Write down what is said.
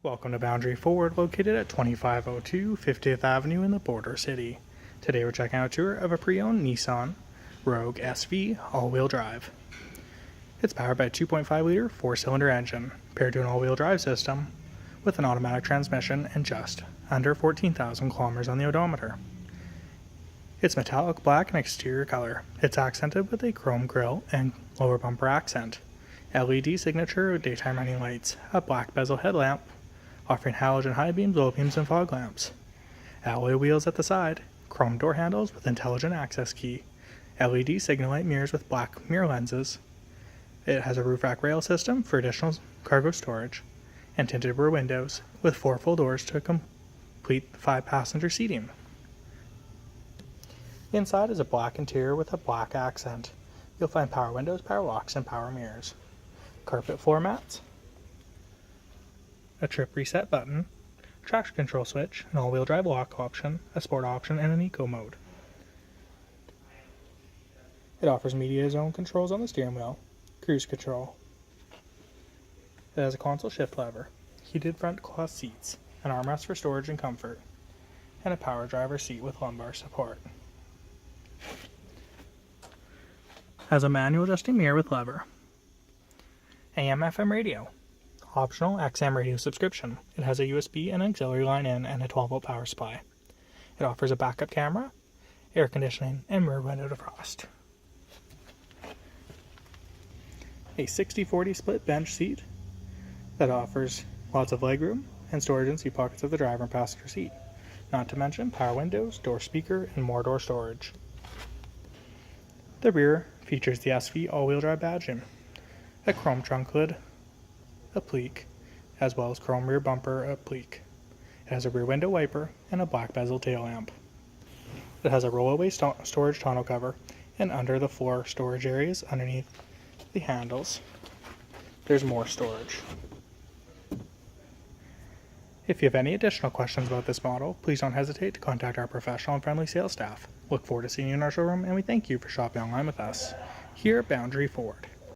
Welcome to Boundary Ford, located at 2502 50th Avenue in the Border City. Today we're checking out a tour of a pre-owned Nissan Rogue SV all-wheel drive. It's powered by a 2.5-liter four-cylinder engine, paired to an all-wheel drive system with an automatic transmission and just under 14,000 kilometers on the odometer. It's metallic black in exterior color. It's accented with a chrome grille and lower bumper accent, LED signature with daytime running lights, a black bezel headlamp, offering halogen high beams, low beams, and fog lamps. Alloy wheels at the side, chrome door handles with intelligent access key, LED signal light mirrors with black mirror lenses. It has a roof rack rail system for additional cargo storage, and tinted rear windows with 4 full doors to complete 5-passenger seating. Inside is a black interior with a black accent. You'll find power windows, power locks, and power mirrors. Carpet floor mats, a trip reset button, traction control switch, an all-wheel drive lock option, a sport option, and an eco mode. It offers media zone controls on the steering wheel, cruise control. It has a console shift lever, heated front cloth seats, an armrest for storage and comfort, and a power driver seat with lumbar support. Has a manual adjusting mirror with lever. AM/FM radio. Optional XM radio subscription. It has a USB and auxiliary line in and a 12-volt power supply. It offers a backup camera, air conditioning, and rear window defrost. A 60/40 split bench seat that offers lots of legroom and storage in seat pockets of the driver and passenger seat. Not to mention power windows, door speaker, and more door storage. The rear features the SV all-wheel drive badging, a chrome trunk lid applique, as well as chrome rear bumper applique. It has a rear window wiper and a black bezel tail lamp. It has a rollaway storage tonneau cover, and under the floor storage areas underneath the handles, there's more storage. If you have any additional questions about this model, please don't hesitate to contact our professional and friendly sales staff. Look forward to seeing you in our showroom, and we thank you for shopping online with us here at Boundary Ford.